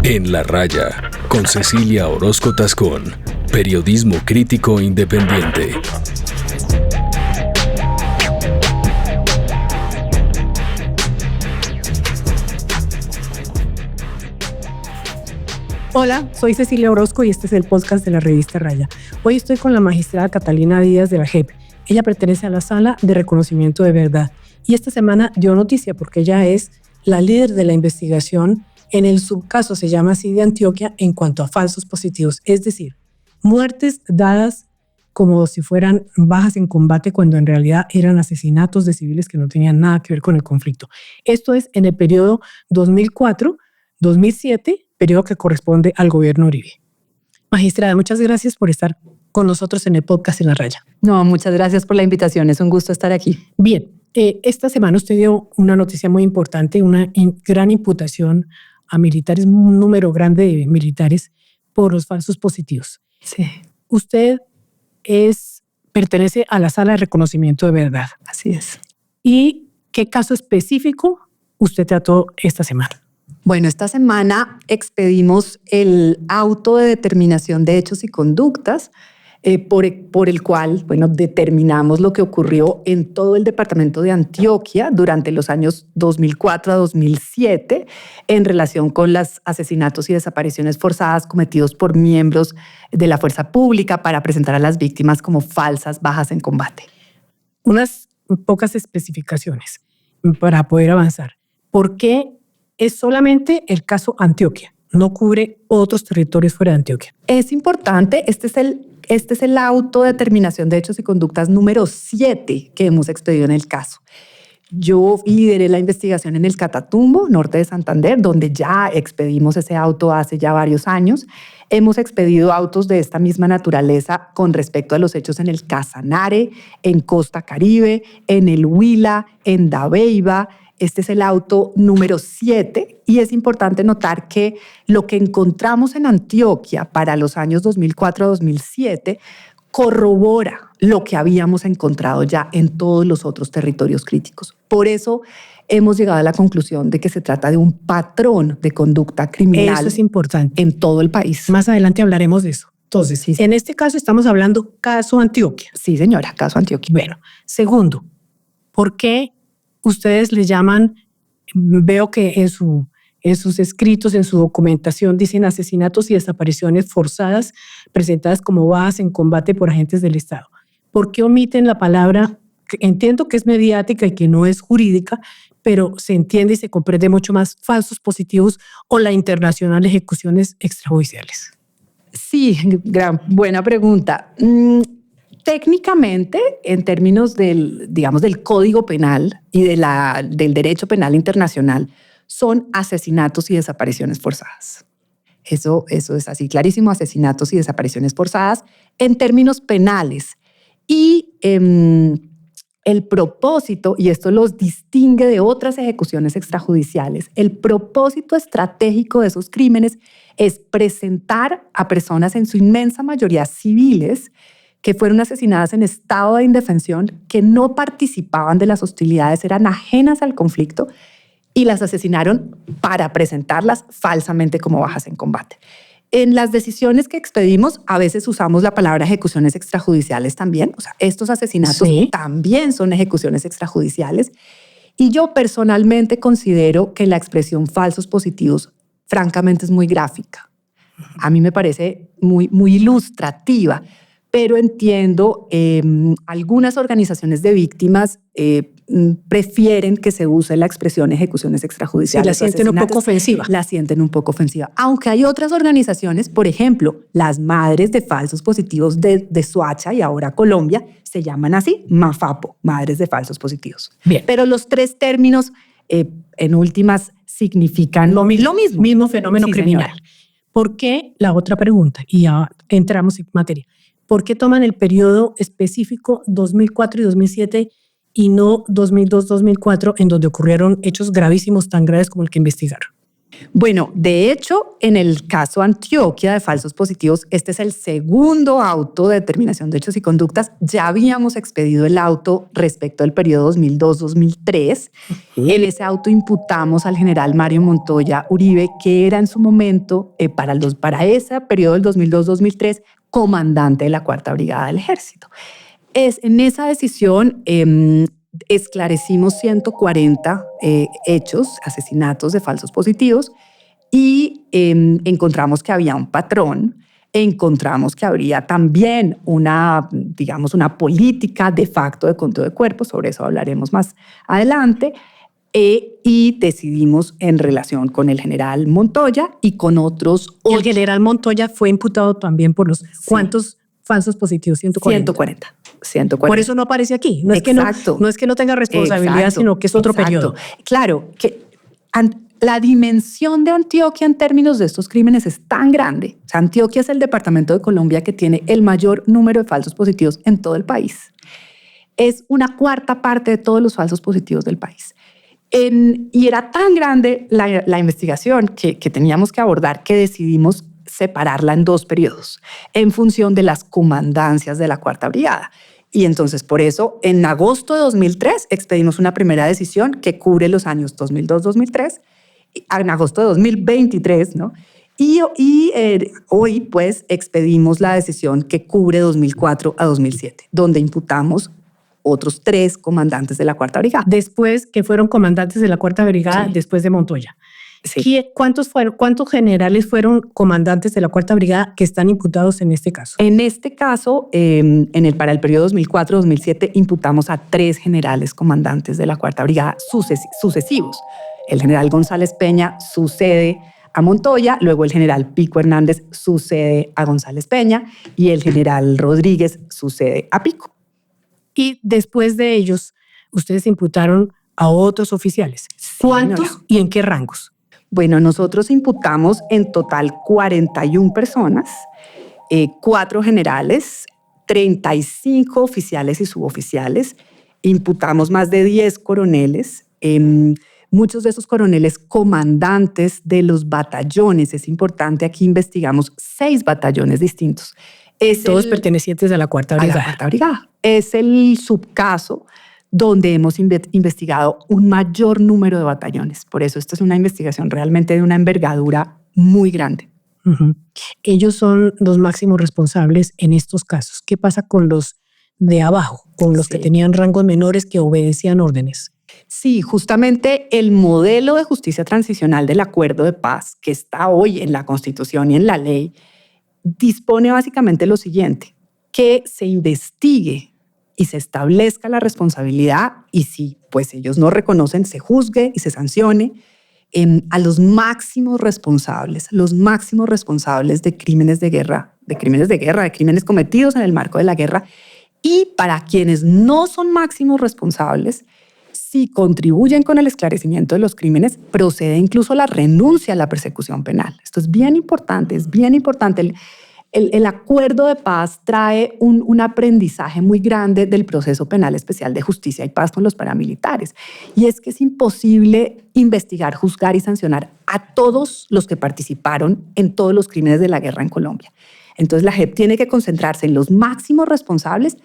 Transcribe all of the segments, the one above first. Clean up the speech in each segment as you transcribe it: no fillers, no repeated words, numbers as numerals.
En la Raya, con Cecilia Orozco Tascón, periodismo crítico independiente. Hola, soy Cecilia Orozco y este es el podcast de la revista Raya. Hoy estoy con la magistrada Catalina Díaz de la JEP. Ella pertenece a la Sala de Reconocimiento de Verdad y esta semana dio noticia porque ella es la líder de la investigación en el subcaso, se llama así, de Antioquia en cuanto a falsos positivos, es decir, muertes dadas como si fueran bajas en combate cuando en realidad eran asesinatos de civiles que no tenían nada que ver con el conflicto. Esto es en el periodo 2004-2007, periodo que corresponde al gobierno Uribe. Magistrada, muchas gracias por estar con nosotros en el podcast En la Raya. No, muchas gracias por la invitación, es un gusto estar aquí. Bien, esta semana usted dio una noticia muy importante, una gran imputación a militares, un número grande de militares por los falsos positivos. Sí. Usted pertenece a la Sala de Reconocimiento de Verdad. Así es. ¿Y qué caso específico usted trató esta semana? Bueno, esta semana expedimos el auto de determinación de hechos y conductas por el cual, determinamos lo que ocurrió en todo el departamento de Antioquia durante los años 2004 a 2007 en relación con los asesinatos y desapariciones forzadas cometidos por miembros de la fuerza pública para presentar a las víctimas como falsas bajas en combate. Unas pocas especificaciones para poder avanzar. ¿Por qué es solamente el caso Antioquia? No cubre otros territorios fuera de Antioquia. Es importante, este es el auto de determinación de hechos y conductas número 7 que hemos expedido en el caso. Yo lideré la investigación en el Catatumbo, norte de Santander, donde ya expedimos ese auto hace ya varios años. Hemos expedido autos de esta misma naturaleza con respecto a los hechos en el Casanare, en Costa Caribe, en el Huila, en Dabeiba. Este es el auto número 7 y es importante notar que lo que encontramos en Antioquia para los años 2004 a 2007 corrobora lo que habíamos encontrado ya en todos los otros territorios críticos. Por eso hemos llegado a la conclusión de que se trata de un patrón de conducta criminal. Eso es importante. En todo el país. Más adelante hablaremos de eso. Entonces, sí. En este caso estamos hablando caso Antioquia. Sí, señora, caso Antioquia. Bueno, segundo, ¿por qué ustedes le llaman, veo que en sus escritos, en su documentación, dicen asesinatos y desapariciones forzadas presentadas como bajas en combate por agentes del Estado? ¿Por qué omiten la palabra? Entiendo que es mediática y que no es jurídica, pero se entiende y se comprende mucho más falsos positivos o la internacional ejecuciones extrajudiciales. Sí, buena pregunta. Técnicamente, en términos del Código Penal y del Derecho Penal Internacional, son asesinatos y desapariciones forzadas. Eso es así, clarísimo, asesinatos y desapariciones forzadas en términos penales. Y el propósito, y esto los distingue de otras ejecuciones extrajudiciales, el propósito estratégico de esos crímenes es presentar a personas, en su inmensa mayoría civiles, que fueron asesinadas en estado de indefensión, que no participaban de las hostilidades, eran ajenas al conflicto y las asesinaron para presentarlas falsamente como bajas en combate. En las decisiones que expedimos, a veces usamos la palabra ejecuciones extrajudiciales también. O sea, estos asesinatos también son ejecuciones extrajudiciales. Y yo personalmente considero que la expresión falsos positivos, francamente, es muy gráfica. A mí me parece muy, muy ilustrativa. Pero entiendo, algunas organizaciones de víctimas prefieren que se use la expresión ejecuciones extrajudiciales. Sí, la sienten un poco ofensiva. La sienten un poco ofensiva. Aunque hay otras organizaciones, por ejemplo, las madres de falsos positivos de Soacha y ahora Colombia, se llaman así, MAFAPO, madres de falsos positivos. Bien. Pero los tres términos, en últimas, significan lo mismo. Mismo fenómeno criminal. Señora. ¿Por qué? La otra pregunta, y ya entramos en materia. ¿Por qué toman el periodo específico 2004 y 2007 y no 2002-2004, en donde ocurrieron hechos gravísimos, tan graves como el que investigaron? Bueno, de hecho, en el caso Antioquia de falsos positivos, este es el segundo auto de determinación de hechos y conductas. Ya habíamos expedido el auto respecto al periodo 2002-2003. En ese auto imputamos al general Mario Montoya Uribe, que era en su momento, para ese periodo del 2002-2003, comandante de la Cuarta Brigada del Ejército. En esa decisión esclarecimos 140 hechos, asesinatos de falsos positivos, y encontramos que había un patrón, encontramos que habría también una política de facto de conteo de cuerpos, sobre eso hablaremos más adelante, y decidimos en relación con el general Montoya y con otros. El general Montoya fue imputado también por los ¿cuántos falsos positivos? 140. 140. Por eso no aparece aquí. No es que no tenga responsabilidad, Exacto. Sino que es otro periodo. Claro, que la dimensión de Antioquia en términos de estos crímenes es tan grande. O sea, Antioquia es el departamento de Colombia que tiene el mayor número de falsos positivos en todo el país. Es una cuarta parte de todos los falsos positivos del país. Y era tan grande la investigación que teníamos que abordar que decidimos separarla en dos periodos en función de las comandancias de la Cuarta Brigada. Y entonces, por eso, en agosto de 2003 expedimos una primera decisión que cubre los años 2002-2003, en agosto de 2023, ¿no? Y hoy, pues, expedimos la decisión que cubre 2004 a 2007, donde imputamos otros 3 comandantes de la Cuarta Brigada. Después que fueron comandantes de la Cuarta Brigada, sí. Después de Montoya. Sí. ¿Cuántos generales fueron comandantes de la Cuarta Brigada que están imputados en este caso? En este caso, para el periodo 2004-2007, imputamos a 3 generales comandantes de la Cuarta Brigada sucesivos. El general González Peña sucede a Montoya, luego el general Pico Hernández sucede a González Peña y el general Rodríguez sucede a Pico. Y después de ellos, ustedes imputaron a otros oficiales. ¿Cuántos y en qué rangos? Bueno, nosotros imputamos en total 41 personas, 4 generales, 35 oficiales y suboficiales. Imputamos más de 10 coroneles, muchos de esos coroneles comandantes de los batallones. Es importante, aquí investigamos 6 batallones distintos. Todos pertenecientes a la Cuarta Brigada. A la Cuarta Brigada. Es el subcaso donde hemos investigado un mayor número de batallones. Por eso esta es una investigación realmente de una envergadura muy grande. Uh-huh. Ellos son los máximos responsables en estos casos. ¿Qué pasa con los de abajo, con los que tenían rangos menores que obedecían órdenes? Sí, justamente el modelo de justicia transicional del acuerdo de paz que está hoy en la Constitución y en la ley dispone básicamente lo siguiente: que se investigue y se establezca la responsabilidad, y si pues ellos no reconocen, se juzgue y se sancione a los máximos responsables de crímenes de guerra, de crímenes cometidos en el marco de la guerra. Y para quienes no son máximos responsables, si contribuyen con el esclarecimiento de los crímenes, procede incluso la renuncia a la persecución penal. Esto es bien importante, El acuerdo de paz trae un aprendizaje muy grande del proceso penal especial de justicia y paz con los paramilitares. Y es que es imposible investigar, juzgar y sancionar a todos los que participaron en todos los crímenes de la guerra en Colombia. Entonces la JEP tiene que concentrarse en los máximos responsables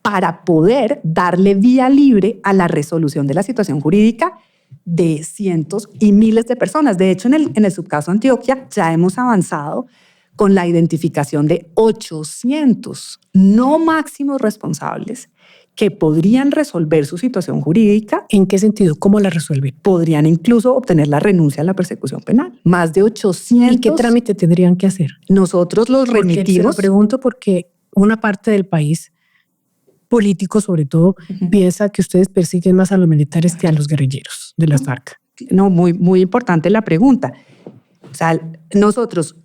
para poder darle vía libre a la resolución de la situación jurídica de cientos y miles de personas. De hecho, en el subcaso Antioquia ya hemos avanzado con la identificación de 800 no máximos responsables que podrían resolver su situación jurídica. ¿En qué sentido? ¿Cómo la resuelven? Podrían incluso obtener la renuncia a la persecución penal. Más de 800. ¿Y qué trámite tendrían que hacer? Nosotros los remitimos. Se lo pregunto porque una parte del país, político sobre todo, piensa que ustedes persiguen más a los militares que a los guerrilleros de las FARC. No, muy, muy importante la pregunta. O sea, nosotros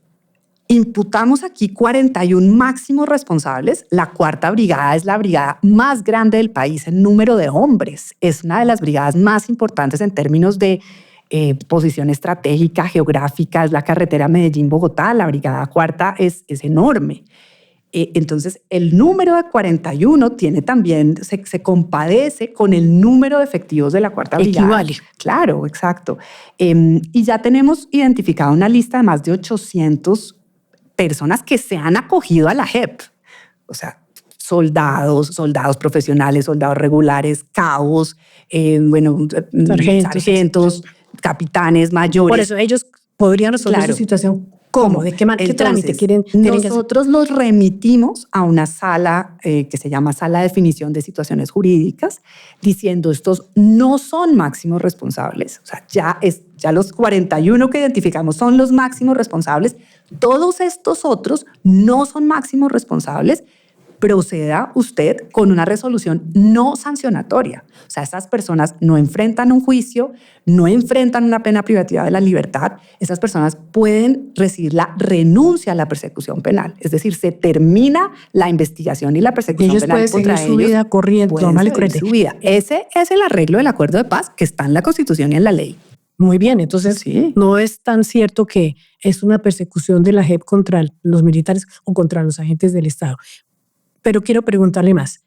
imputamos aquí 41 máximos responsables. La Cuarta Brigada es la brigada más grande del país en número de hombres. Es una de las brigadas más importantes en términos de posición estratégica, geográfica. Es la carretera Medellín-Bogotá. La Brigada Cuarta es enorme. Entonces, el número de 41 tiene también, se compadece con el número de efectivos de la cuarta brigada. Equivale. Claro, exacto. Y ya tenemos identificado una lista de más de 800 personas que se han acogido a la JEP. O sea, soldados profesionales, soldados regulares, cabos, sargentos, capitanes, mayores. Por eso ellos podrían resolver su situación. ¿Cómo? ¿De qué trámite quieren nosotros los remitimos a una sala que se llama Sala de Definición de Situaciones Jurídicas, diciendo estos no son máximos responsables. O sea, ya los 41 que identificamos son los máximos responsables. Todos estos otros no son máximos responsables. Proceda usted con una resolución no sancionatoria. O sea, estas personas no enfrentan un juicio, no enfrentan una pena privativa de la libertad. Estas personas pueden recibir la renuncia a la persecución penal. Es decir, se termina la investigación y la persecución penal contra ellos. Ellos pueden seguir su vida corriente, normal y corriente. Ese es el arreglo del acuerdo de paz que está en la Constitución y en la ley. Muy bien, entonces sí. No es tan cierto que es una persecución de la JEP contra los militares o contra los agentes del Estado. Pero quiero preguntarle más.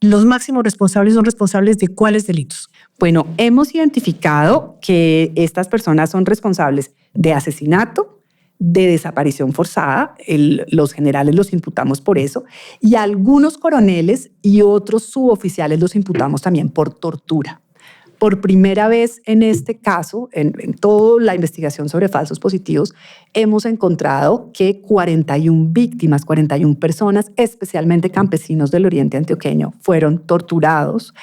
¿Los máximos responsables son responsables de cuáles delitos? Bueno, hemos identificado que estas personas son responsables de asesinato, de desaparición forzada. Los generales los imputamos por eso. Y algunos coroneles y otros suboficiales los imputamos también por tortura. Por primera vez en este caso, en toda la investigación sobre falsos positivos, hemos encontrado que 41 víctimas, 41 personas, especialmente campesinos del oriente antioqueño, fueron torturados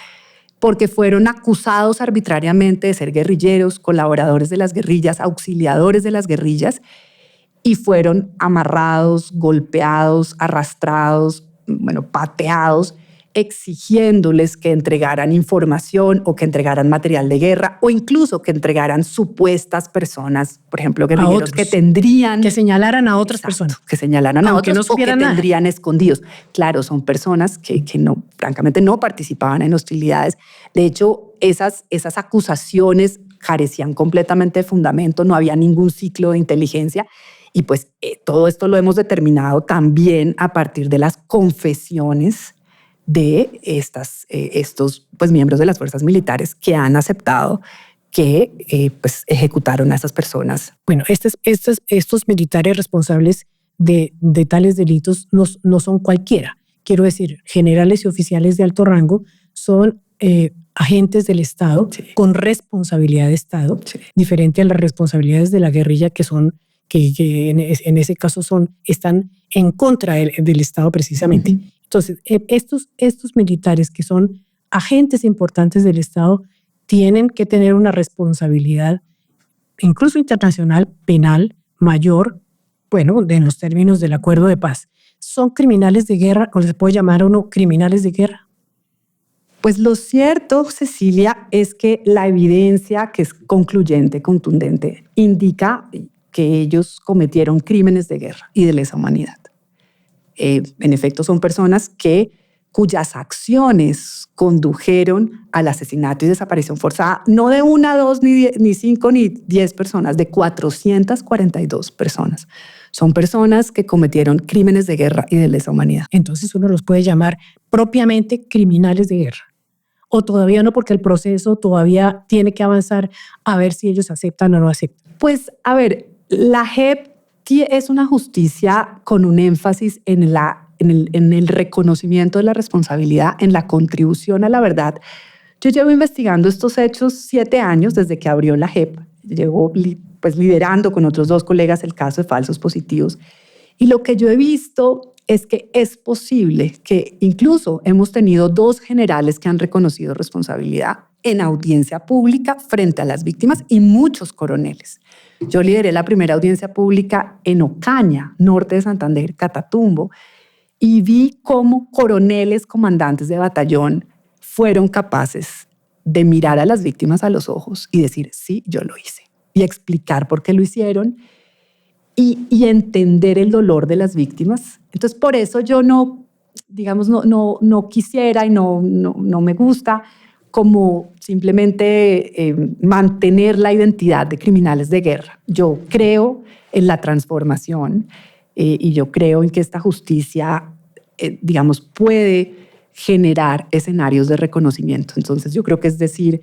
porque fueron acusados arbitrariamente de ser guerrilleros, colaboradores de las guerrillas, auxiliadores de las guerrillas, y fueron amarrados, golpeados, arrastrados, pateados, exigiéndoles que entregaran información o que entregaran material de guerra o incluso que entregaran supuestas personas, por ejemplo, guerrilleros que tendrían... Que señalaran a otras personas. Que señalaran a otros o que tendrían escondidos. Claro, son personas que no, francamente no participaban en hostilidades. De hecho, esas acusaciones carecían completamente de fundamento, no había ningún ciclo de inteligencia. Y pues todo esto lo hemos determinado también a partir de las confesiones de estos miembros de las fuerzas militares que han aceptado que ejecutaron a esas personas. Bueno, estos militares responsables de tales delitos no son cualquiera. Quiero decir, generales y oficiales de alto rango son agentes del Estado, sí, con responsabilidad de Estado, sí, diferente a las responsabilidades de la guerrilla que en ese caso están en contra del Estado precisamente. Uh-huh. Entonces, estos militares que son agentes importantes del Estado tienen que tener una responsabilidad, incluso internacional, penal, mayor, en los términos del acuerdo de paz. ¿Son criminales de guerra o les puede llamar a uno criminales de guerra? Pues lo cierto, Cecilia, es que la evidencia que es concluyente, contundente, indica que ellos cometieron crímenes de guerra y de lesa humanidad. En efecto, son personas cuyas acciones condujeron al asesinato y desaparición forzada, no de 1, 2, ni 5, ni 10 personas, de 442 personas. Son personas que cometieron crímenes de guerra y de lesa humanidad. Entonces uno los puede llamar propiamente criminales de guerra. O todavía no, porque el proceso todavía tiene que avanzar a ver si ellos aceptan o no aceptan. Pues, a ver, la JEP es una justicia con un énfasis en el reconocimiento de la responsabilidad, en la contribución a la verdad. Yo llevo investigando estos hechos 7 años desde que abrió la JEP. Llevo liderando con otros 2 colegas el caso de falsos positivos. Y lo que yo he visto es que es posible que incluso hemos tenido 2 generales que han reconocido responsabilidad en audiencia pública frente a las víctimas y muchos coroneles. Yo lideré la primera audiencia pública en Ocaña, norte de Santander, Catatumbo, y vi cómo coroneles, comandantes de batallón fueron capaces de mirar a las víctimas a los ojos y decir, sí, yo lo hice, y explicar por qué lo hicieron y entender el dolor de las víctimas. Entonces, por eso yo no quisiera y no me gusta como simplemente mantener la identidad de criminales de guerra. Yo creo en la transformación y yo creo en que esta justicia digamos, puede generar escenarios de reconocimiento. Entonces yo creo que es decir,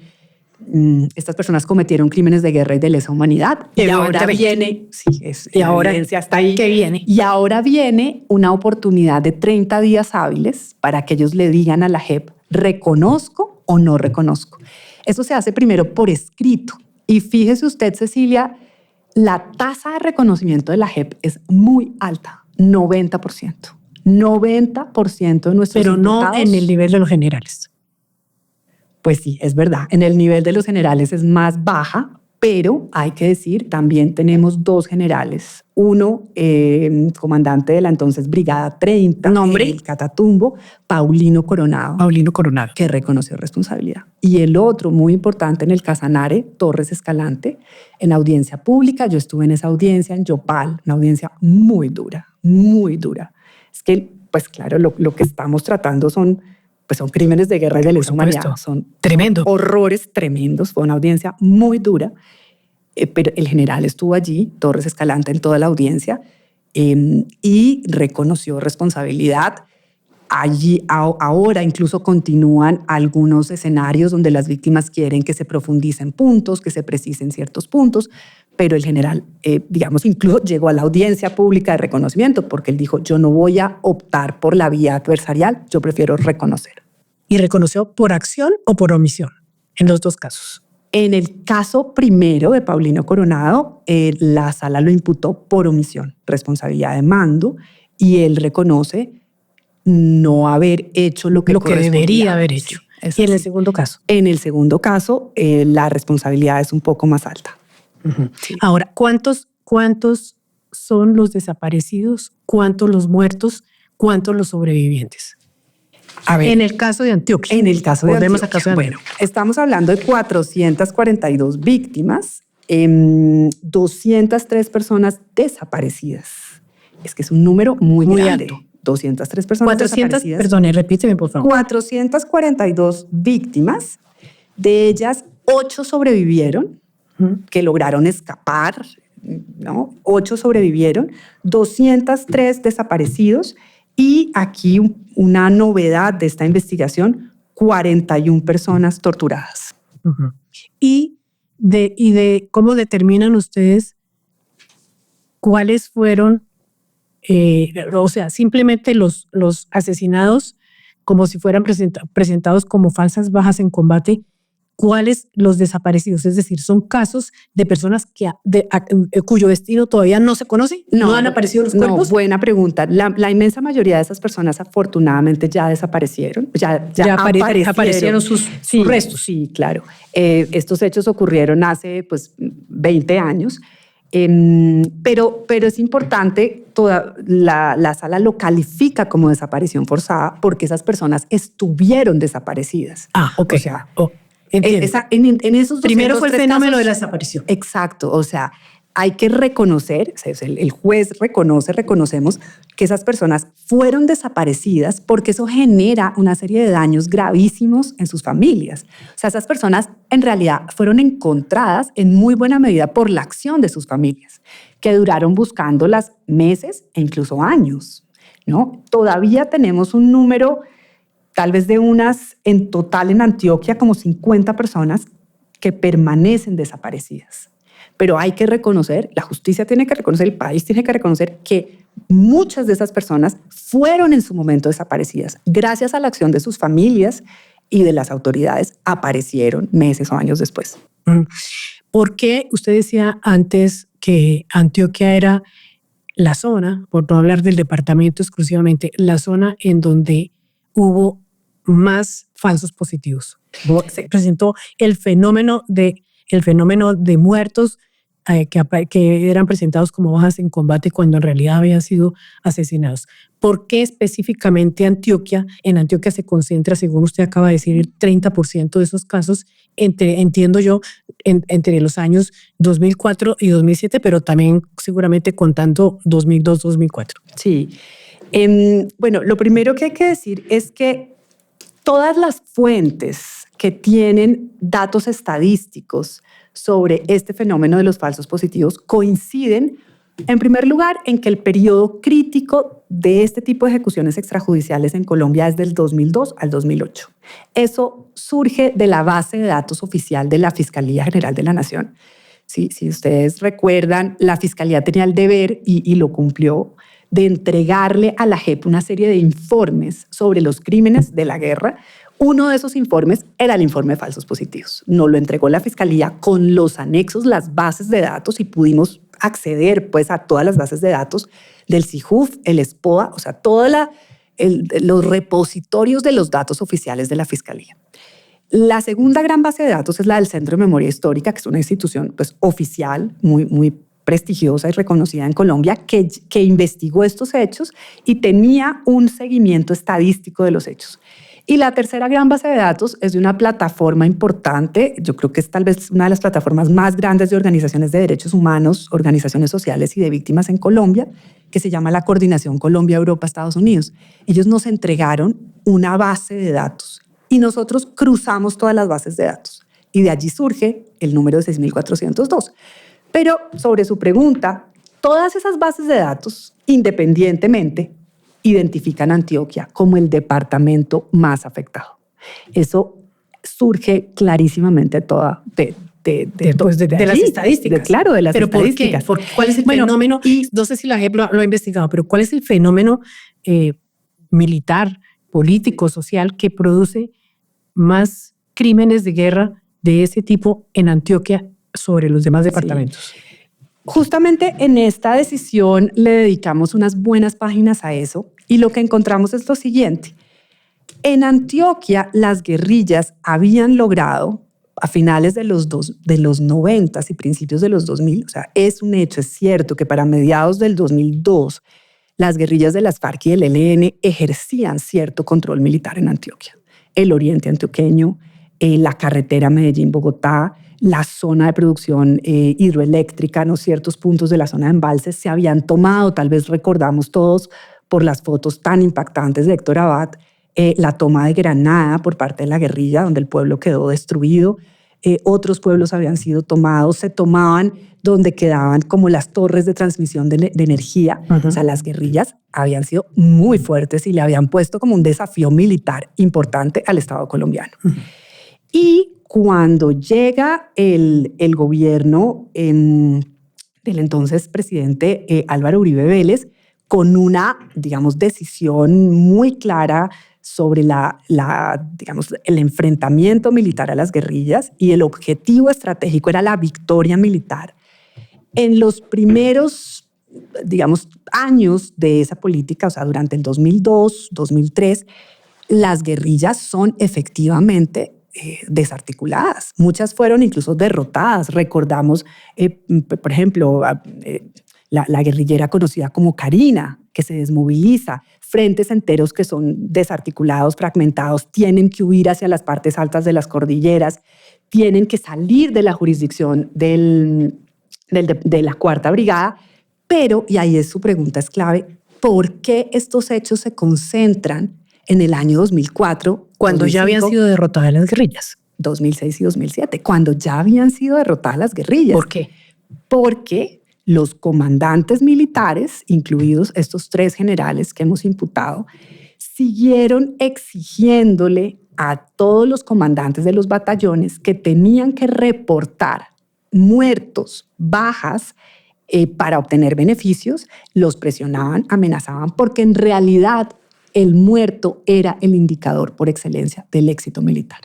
estas personas cometieron crímenes de guerra y de lesa humanidad y ahora viene, y ahora está ahí, ¿qué viene? Y ahora viene una oportunidad de 30 días hábiles para que ellos le digan a la JEP, reconozco o no reconozco. Eso se hace primero por escrito. Y fíjese usted, Cecilia, la tasa de reconocimiento de la JEP es muy alta, 90%. 90% de nuestros Pero imputados, no en el nivel de los generales. Pues sí, es verdad. En el nivel de los generales es más baja, pero hay que decir, también tenemos 2 generales. Uno, comandante de la entonces Brigada 30, ¿Nombre? el Catatumbo, Paulino Coronado, que reconoció responsabilidad. Y el otro, muy importante en el Casanare, Torres Escalante, en audiencia pública. Yo estuve en esa audiencia en Yopal, una audiencia muy dura, muy dura. Es que, pues claro, lo que estamos tratando son crímenes de guerra y de lesa humanidad. Son tremendo. Horrores tremendos. Fue una audiencia muy dura, pero el general estuvo allí, Torres Escalante, en toda la audiencia y reconoció responsabilidad. Allí ahora incluso continúan algunos escenarios donde las víctimas quieren que se profundicen puntos, que se precisen ciertos puntos, pero el general, digamos, incluso llegó a la audiencia pública de reconocimiento porque él dijo, yo no voy a optar por la vía adversarial, yo prefiero reconocer. ¿Y reconoció por acción o por omisión? En los 2 casos. En el caso primero de Paulino Coronado, la sala lo imputó por omisión, responsabilidad de mando, y él reconoce no haber hecho lo que debería haber hecho. Sí, ¿Y en el segundo caso? En el segundo caso, la responsabilidad es un poco más alta. Sí. Ahora, ¿cuántos son los desaparecidos? ¿Cuántos los muertos? ¿Cuántos los sobrevivientes? A ver, en el caso de Antioquia. En el caso de Volvemos Antioquia. Al caso de Antioquia. Bueno, estamos hablando de 442 víctimas, 203 personas desaparecidas. Es que es un número muy grande. Alto. 203 personas desaparecidas. Perdone, repíteme, por favor. 442 víctimas. De ellas, 8 sobrevivieron, que lograron escapar, ¿no? 8 sobrevivieron, 203 desaparecidos. Y aquí una novedad de esta investigación, 41 personas torturadas. ¿Y de cómo determinan ustedes cuáles fueron, o sea, simplemente los asesinados como si fueran presentados como falsas bajas en combate? ¿Cuáles los desaparecidos? Es decir, ¿son casos de personas cuyo destino todavía no se conoce? ¿No han aparecido los cuerpos? No, buena pregunta. La inmensa mayoría de esas personas afortunadamente ya desaparecieron. Ya aparecieron sus restos. Sí, claro. Estos hechos ocurrieron hace 20 años. Pero es importante, la sala lo califica como desaparición forzada porque esas personas estuvieron desaparecidas. Ok. O sea, entiendo. En esos primero fue el fenómeno casos, de la desaparición. Exacto. O sea, hay que reconocer, el juez reconocemos que esas personas fueron desaparecidas porque eso genera una serie de daños gravísimos en sus familias. O sea, esas personas en realidad fueron encontradas en muy buena medida por la acción de sus familias, que duraron buscándolas meses e incluso años, ¿no? Todavía tenemos un número tal vez de unas, en total en Antioquia, como 50 personas que permanecen desaparecidas. Pero hay que reconocer, la justicia tiene que reconocer, el país tiene que reconocer que muchas de esas personas fueron en su momento desaparecidas. Gracias a la acción de sus familias y de las autoridades, aparecieron meses o años después. ¿Por qué usted decía antes que Antioquia era la zona, por no hablar del departamento exclusivamente, la zona en donde hubo más falsos positivos? Se presentó el fenómeno de muertos que eran presentados como bajas en combate cuando en realidad habían sido asesinados. ¿Por qué específicamente Antioquia? En Antioquia se concentra, según usted acaba de decir, el 30% de esos casos, entiendo yo, entre los años 2004 y 2007, pero también seguramente contando 2002-2004. Sí. Bueno, lo primero que hay que decir es que todas las fuentes que tienen datos estadísticos sobre este fenómeno de los falsos positivos coinciden En primer lugar, en que el periodo crítico de este tipo de ejecuciones extrajudiciales en Colombia es del 2002 al 2008. Eso surge de la base de datos oficial de la Fiscalía General de la Nación. Sí, si ustedes recuerdan, la Fiscalía tenía el deber, y lo cumplió, de entregarle a la JEP una serie de informes sobre los crímenes de la guerra. Uno de esos informes era el informe de falsos positivos. Nos lo entregó la Fiscalía con los anexos, las bases de datos, y pudimos acceder pues, a todas las bases de datos del CIJUF, el SPOA, o sea, todos los repositorios de los datos oficiales de la Fiscalía. La segunda gran base de datos es la del Centro de Memoria Histórica, que es una institución pues, oficial, muy prestigiosa y reconocida en Colombia, que investigó estos hechos y tenía un seguimiento estadístico de los hechos. Y la tercera gran base de datos es de una plataforma importante, yo creo que es tal vez una de las plataformas más grandes de organizaciones de derechos humanos, organizaciones sociales y de víctimas en Colombia, que se llama la Coordinación Colombia-Europa-Estados Unidos. Ellos nos entregaron una base de datos y nosotros cruzamos todas las bases de datos. Y de allí surge el número de 6.402. Pero sobre su pregunta, todas esas bases de datos, independientemente, identifican a Antioquia como el departamento más afectado. Eso surge clarísimamente de las estadísticas. Claro, de las estadísticas. ¿Por qué? ¿Cuál es el fenómeno? Y no sé si la JEP lo ha investigado, pero ¿cuál es el fenómeno militar, político, social que produce más crímenes de guerra de ese tipo en Antioquia sobre los demás departamentos? Sí. Justamente en esta decisión le dedicamos unas buenas páginas a eso y lo que encontramos es lo siguiente. En Antioquia, las guerrillas habían logrado a finales de los 90 y principios de los 2000, o sea, es un hecho, es cierto que para mediados del 2002 las guerrillas de las FARC y el ELN ejercían cierto control militar en Antioquia. El oriente antioqueño, la carretera Medellín-Bogotá, la zona de producción hidroeléctrica, ¿no? Ciertos puntos de la zona de embalses se habían tomado, tal vez recordamos todos por las fotos tan impactantes de Héctor Abad, la toma de Granada por parte de la guerrilla, donde el pueblo quedó destruido. Otros pueblos habían sido tomados, se tomaban donde quedaban como las torres de transmisión de energía. O sea, las guerrillas habían sido muy fuertes y le habían puesto como un desafío militar importante al Estado colombiano. Y cuando llega el gobierno del entonces presidente Álvaro Uribe Vélez, con una, digamos, decisión muy clara sobre el enfrentamiento militar a las guerrillas, y el objetivo estratégico era la victoria militar. En los primeros, digamos, años de esa política, o sea, durante el 2002, 2003, las guerrillas son efectivamente desarticuladas. Muchas fueron incluso derrotadas. Recordamos, por ejemplo, la guerrillera conocida como Karina, que se desmoviliza, frentes enteros que son desarticulados, fragmentados, tienen que huir hacia las partes altas de las cordilleras, tienen que salir de la jurisdicción de la Cuarta Brigada, pero, y ahí es su pregunta, es clave, ¿por qué estos hechos se concentran en el año 2004? Cuando 2005, ya habían sido derrotadas las guerrillas. 2006 y 2007, cuando ya habían sido derrotadas las guerrillas. ¿Por qué? Porque los comandantes militares, incluidos estos 3 generales que hemos imputado, siguieron exigiéndole a todos los comandantes de los batallones que tenían que reportar muertos, bajas, para obtener beneficios. Los presionaban, amenazaban, porque en realidad el muerto era el indicador por excelencia del éxito militar.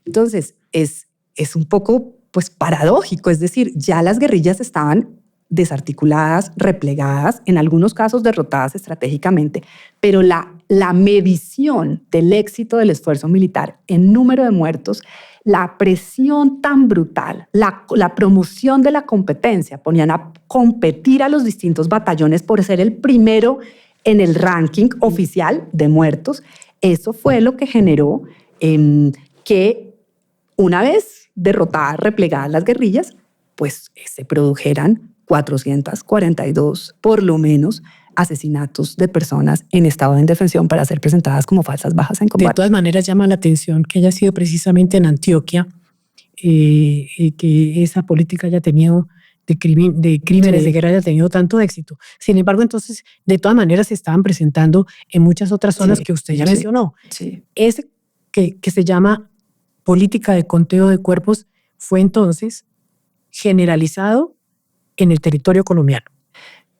Entonces, es un poco pues, paradójico, es decir, ya las guerrillas estaban desarticuladas, replegadas, en algunos casos derrotadas estratégicamente, pero la medición del éxito del esfuerzo militar en número de muertos, la presión tan brutal, la promoción de la competencia, ponían a competir a los distintos batallones por ser el primero en el ranking oficial de muertos. Eso fue lo que generó que una vez derrotadas, replegadas las guerrillas, pues se produjeran 442, por lo menos, asesinatos de personas en estado de indefensión para ser presentadas como falsas bajas en combate. De todas maneras, llama la atención que haya sido precisamente en Antioquia que esa política haya tenido de crímenes Sí. de guerra haya tenido tanto éxito. Sin embargo, entonces, de todas maneras se estaban presentando en muchas otras zonas Sí, que usted ya sí, mencionó. sí. Ese que se llama política de conteo de cuerpos fue entonces generalizado en el territorio colombiano.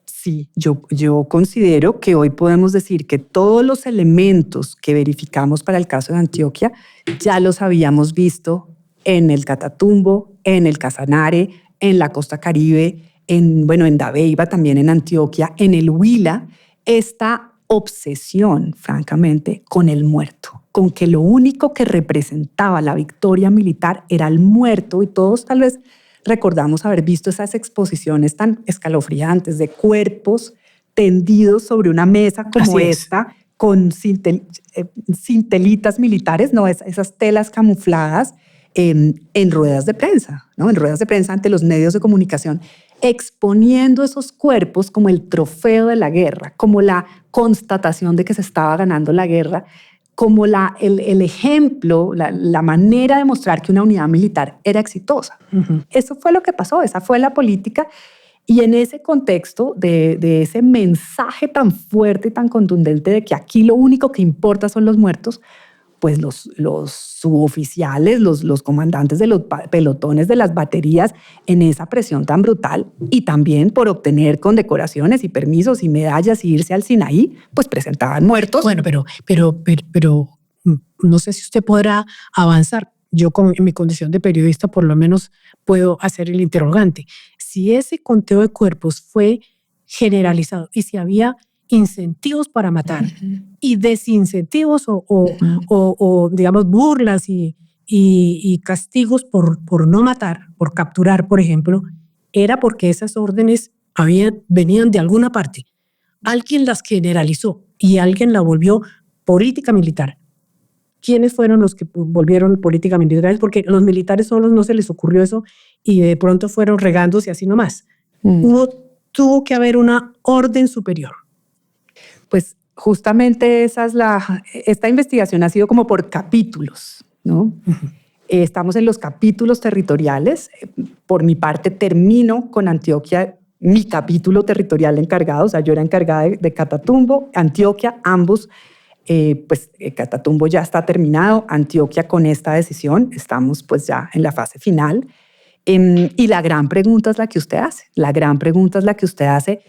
Sí, yo considero que hoy podemos decir que todos los elementos que verificamos para el caso de Antioquia ya los habíamos visto en el Catatumbo, en el Casanare, en la Costa Caribe, en Dabeiba, también en Antioquia, en el Huila, esta obsesión, francamente, con el muerto, con que lo único que representaba la victoria militar era el muerto, y todos tal vez recordamos haber visto esas exposiciones tan escalofriantes de cuerpos tendidos sobre una mesa como Así es. esta, con cintelitas militares, ¿no? Esas telas camufladas en ruedas de prensa, ¿no? En ruedas de prensa ante los medios de comunicación, exponiendo esos cuerpos como el trofeo de la guerra, como la constatación de que se estaba ganando la guerra, como el ejemplo, la manera de mostrar que una unidad militar era exitosa. Eso fue lo que pasó, esa fue la política. Y en ese contexto de ese mensaje tan fuerte y tan contundente de que aquí lo único que importa son los muertos, pues los suboficiales, los comandantes de los pelotones de las baterías, en esa presión tan brutal, y también por obtener condecoraciones y permisos y medallas y irse al Sinaí, pues presentaban muertos. Bueno, pero no sé si usted podrá avanzar. Yo en mi condición de periodista por lo menos puedo hacer el interrogante. Si ese conteo de cuerpos fue generalizado y si había incentivos para matar y desincentivos o digamos, burlas y castigos por no matar, por capturar, por ejemplo, era porque esas órdenes venían de alguna parte. Alguien las generalizó y alguien la volvió política militar. ¿Quiénes fueron los que volvieron política militar? Porque los militares solos no se les ocurrió eso y de pronto fueron regándose así nomás. Tuvo que haber una orden superior. Pues justamente esta investigación ha sido como por capítulos, ¿no? Estamos en los capítulos territoriales. Por mi parte, termino con Antioquia, mi capítulo territorial encargado. O sea, yo era encargada de Catatumbo, Antioquia, ambos. Catatumbo ya está terminado. Antioquia, con esta decisión, estamos pues ya en la fase final. Y la gran pregunta es la que usted hace. La gran pregunta es la que usted hace.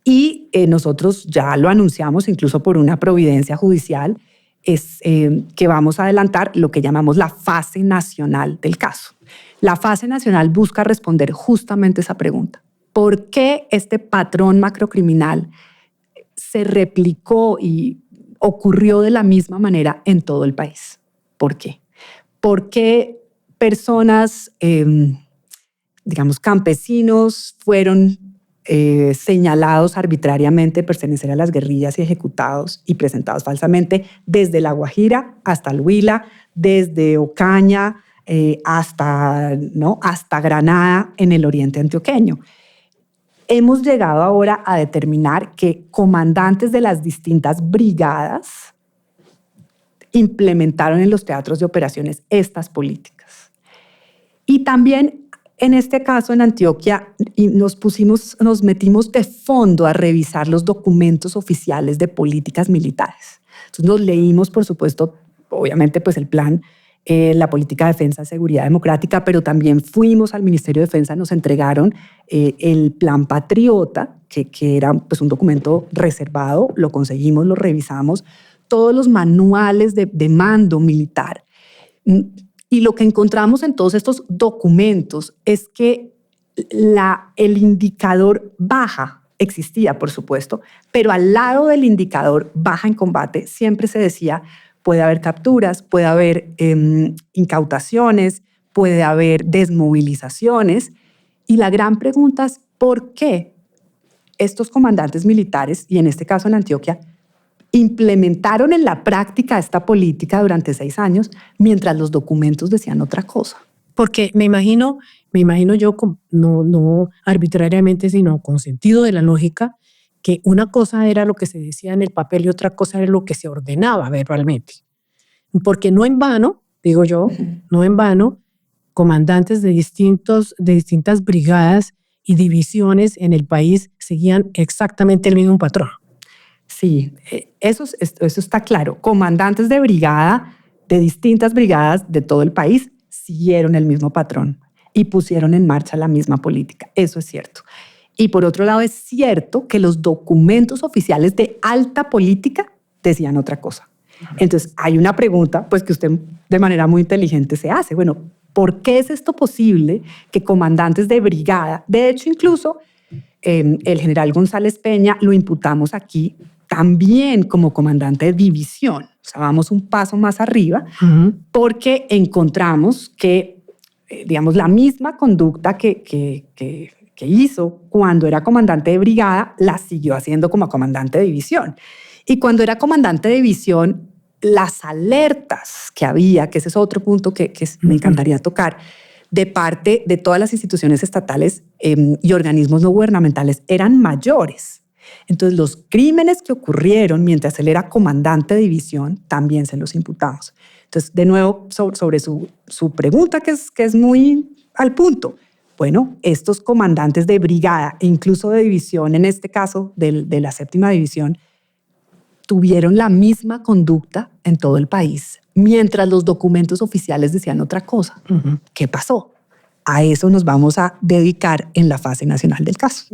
Y nosotros ya lo anunciamos incluso por una providencia judicial, es que vamos a adelantar lo que llamamos la fase nacional del caso. La fase nacional busca responder justamente esa pregunta. ¿Por qué este patrón macrocriminal se replicó y ocurrió de la misma manera en todo el país? ¿Por qué? ¿Por qué personas, digamos, campesinos fueron señalados arbitrariamente de pertenecer a las guerrillas y ejecutados y presentados falsamente desde La Guajira hasta el Huila, desde Ocaña hasta Granada en el oriente antioqueño? Hemos llegado ahora a determinar que comandantes de las distintas brigadas implementaron en los teatros de operaciones estas políticas. Y también en este caso, en Antioquia, nos metimos de fondo a revisar los documentos oficiales de políticas militares. Entonces nos leímos, por supuesto, obviamente, pues el plan, la política de defensa, seguridad democrática, pero también fuimos al Ministerio de Defensa, nos entregaron el plan Patriota, que era pues un documento reservado, lo conseguimos, lo revisamos, todos los manuales de mando militar. Y lo que encontramos en todos estos documentos es que el indicador baja existía, por supuesto, pero al lado del indicador baja en combate siempre se decía puede haber capturas, puede haber incautaciones, puede haber desmovilizaciones. Y la gran pregunta es ¿por qué estos comandantes militares, y en este caso en Antioquia, implementaron en la práctica esta política durante 6 años, mientras los documentos decían otra cosa? Porque me imagino yo, no arbitrariamente, sino con sentido de la lógica, que una cosa era lo que se decía en el papel y otra cosa era lo que se ordenaba verbalmente. Porque no en vano, digo yo, no en vano, comandantes de distintas brigadas y divisiones en el país seguían exactamente el mismo patrón. Sí, eso está claro. Comandantes de brigada, de distintas brigadas de todo el país, siguieron el mismo patrón y pusieron en marcha la misma política. Eso es cierto. Y por otro lado, es cierto que los documentos oficiales de alta política decían otra cosa. Entonces, hay una pregunta pues, que usted de manera muy inteligente se hace. Bueno, ¿por qué es esto posible que comandantes de brigada, de hecho incluso el general González Peña lo imputamos aquí también como comandante de división? O sea, vamos un paso más arriba porque encontramos que, digamos, la misma conducta que hizo cuando era comandante de brigada, la siguió haciendo como comandante de división. Y cuando era comandante de división, las alertas que había, que ese es otro punto que me encantaría tocar, de parte de todas las instituciones estatales y organismos no gubernamentales eran mayores. Entonces, los crímenes que ocurrieron mientras él era comandante de división también se los imputamos. Entonces, de nuevo, sobre su pregunta, que es muy al punto. Bueno, estos comandantes de brigada e incluso de división, en este caso de la 7ª División, tuvieron la misma conducta en todo el país, mientras los documentos oficiales decían otra cosa. ¿Qué pasó? A eso nos vamos a dedicar en la fase nacional del caso.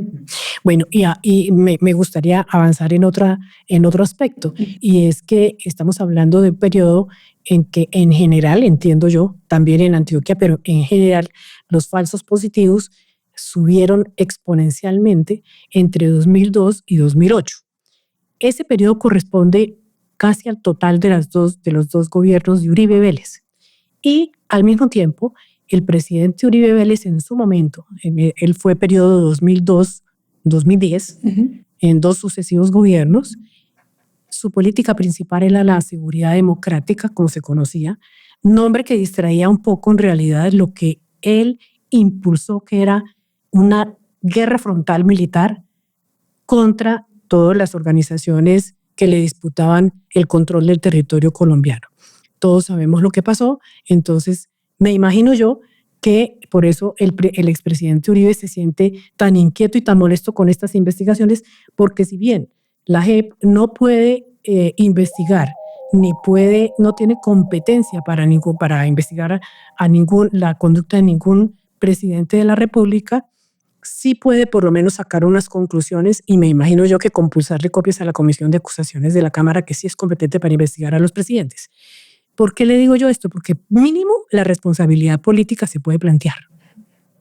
Bueno, y me gustaría avanzar en otro aspecto, y es que estamos hablando de un periodo en que en general, entiendo yo, también en Antioquia, pero en general los falsos positivos subieron exponencialmente entre 2002 y 2008. Ese periodo corresponde casi al total de los dos gobiernos de Uribe Vélez. Y al mismo tiempo, el presidente Uribe Vélez en su momento, él fue periodo 2002-2010, en 2 sucesivos gobiernos, su política principal era la seguridad democrática, como se conocía, nombre que distraía un poco en realidad lo que él impulsó, que era una guerra frontal militar contra todas las organizaciones que le disputaban el control del territorio colombiano. Todos sabemos lo que pasó, entonces me imagino yo que por eso el expresidente Uribe se siente tan inquieto y tan molesto con estas investigaciones, porque si bien la JEP no puede investigar, no tiene competencia para investigar la conducta de ningún presidente de la República, sí puede por lo menos sacar unas conclusiones, y me imagino yo que compulsarle copias a la Comisión de Acusaciones de la Cámara, que sí es competente para investigar a los presidentes. ¿Por qué le digo yo esto? Porque mínimo la responsabilidad política se puede plantear.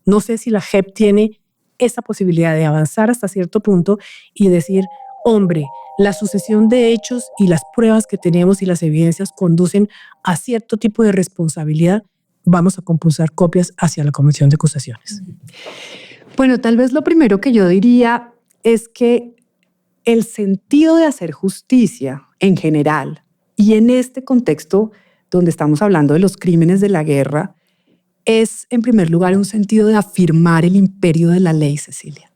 No sé si la JEP tiene esa posibilidad de avanzar hasta cierto punto y decir, hombre, la sucesión de hechos y las pruebas que tenemos y las evidencias conducen a cierto tipo de responsabilidad, vamos a compulsar copias hacia la Comisión de Acusaciones. Bueno, tal vez lo primero que yo diría es que el sentido de hacer justicia en general y en este contexto donde estamos hablando de los crímenes de la guerra es, en primer lugar, un sentido de afirmar el imperio de la ley, Cecilia.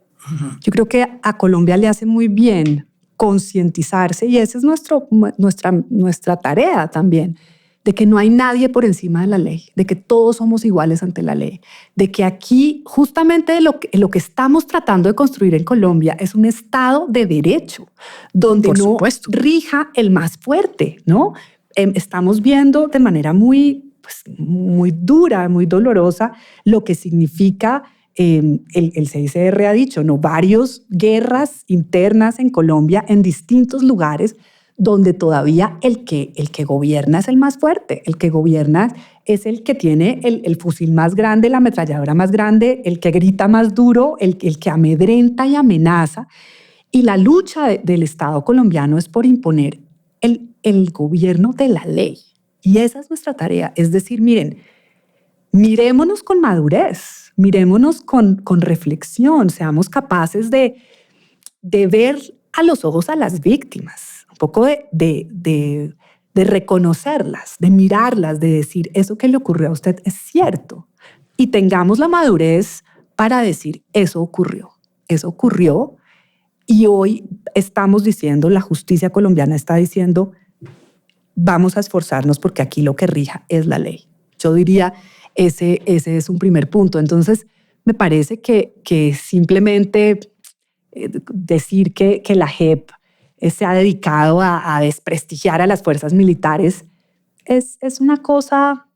Yo creo que a Colombia le hace muy bien concientizarse, y esa es nuestra tarea también, de que no hay nadie por encima de la ley, de que todos somos iguales ante la ley, de que aquí justamente lo que estamos tratando de construir en Colombia es un Estado de derecho, donde no rija el más fuerte, ¿no? Estamos viendo de manera muy dura, muy dolorosa, lo que significa, el CICR ha dicho, ¿no? Varias guerras internas en Colombia en distintos lugares, donde todavía el que gobierna es el más fuerte, el que gobierna es el que tiene el fusil más grande, la ametralladora más grande, el que grita más duro, el que amedrenta y amenaza. Y la lucha del Estado colombiano es por imponer el gobierno de la ley. Y esa es nuestra tarea. Es decir, mirémonos con madurez, mirémonos con reflexión, seamos capaces de ver a los ojos a las víctimas, un poco de reconocerlas, de mirarlas, de decir, eso que le ocurrió a usted es cierto. Y tengamos la madurez para decir, eso ocurrió. Y hoy estamos diciendo, la justicia colombiana está diciendo, vamos a esforzarnos porque aquí lo que rija es la ley. Yo diría, ese es un primer punto. Entonces, me parece que simplemente decir que la JEP se ha dedicado a desprestigiar a las fuerzas militares es una cosa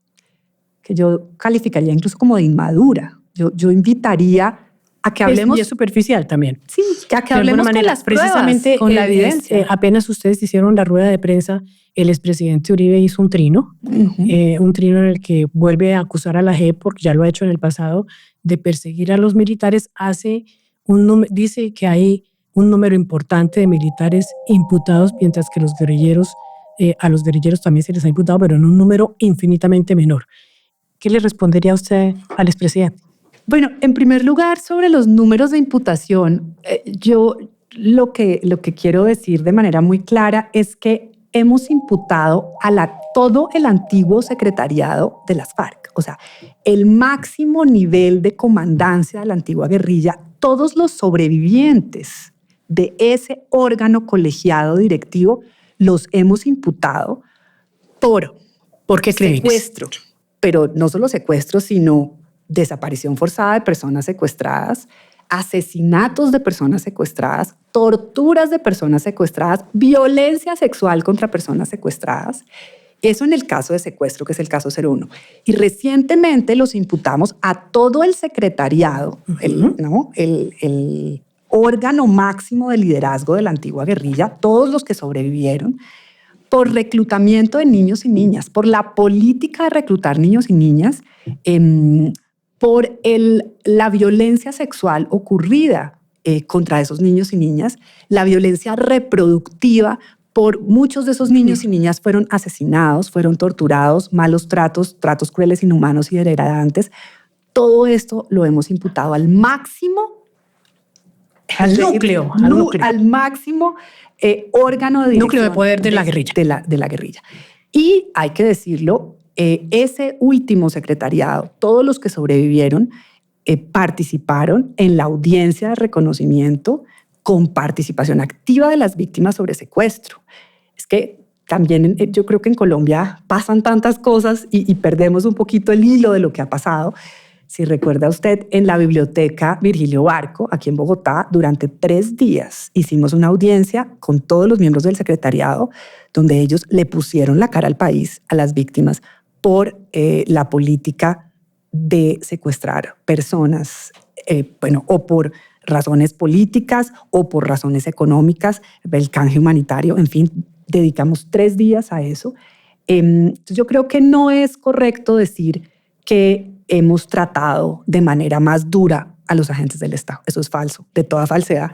que yo calificaría incluso como de inmadura. Yo invitaría a que hablemos... Y es superficial también. Sí, a que hablemos con las pruebas, precisamente con la evidencia. Apenas ustedes hicieron la rueda de prensa, el expresidente Uribe hizo un trino, un trino en el que vuelve a acusar a la JEP, porque ya lo ha hecho en el pasado, de perseguir a los militares. Dice que hay un número importante de militares imputados, mientras que a los guerrilleros también se les ha imputado, pero en un número infinitamente menor. ¿Qué le respondería usted al expresidente? Bueno, en primer lugar, sobre los números de imputación, yo lo que quiero decir de manera muy clara es que hemos imputado a todo el antiguo secretariado de las FARC, o sea, el máximo nivel de comandancia de la antigua guerrilla, todos los sobrevivientes de ese órgano colegiado directivo los hemos imputado por qué secuestro, pero no solo secuestro, sino desaparición forzada de personas secuestradas, asesinatos de personas secuestradas, torturas de personas secuestradas, violencia sexual contra personas secuestradas. Eso en el caso de secuestro, que es el caso 01. Y recientemente los imputamos a todo el secretariado, el órgano máximo de liderazgo de la antigua guerrilla, todos los que sobrevivieron, por reclutamiento de niños y niñas, por la política de reclutar niños y niñas, por la violencia sexual ocurrida contra esos niños y niñas, la violencia reproductiva. Por muchos de esos niños y niñas fueron asesinados, fueron torturados, malos tratos crueles, inhumanos y degradantes. Todo esto lo hemos imputado al máximo, al núcleo. Al máximo órgano de núcleo de poder de la guerrilla. De la guerrilla. Y hay que decirlo, ese último secretariado, todos los que sobrevivieron, participaron en la audiencia de reconocimiento con participación activa de las víctimas sobre secuestro. Es que también yo creo que en Colombia pasan tantas cosas y perdemos un poquito el hilo de lo que ha pasado. Si recuerda usted, en la biblioteca Virgilio Barco, aquí en Bogotá, durante 3 días hicimos una audiencia con todos los miembros del secretariado, donde ellos le pusieron la cara al país, a las víctimas, por la política de secuestrar personas, o por razones políticas o por razones económicas, el canje humanitario, en fin, dedicamos 3 días a eso. Entonces yo creo que no es correcto decir que hemos tratado de manera más dura a los agentes del Estado. Eso es falso, de toda falsedad.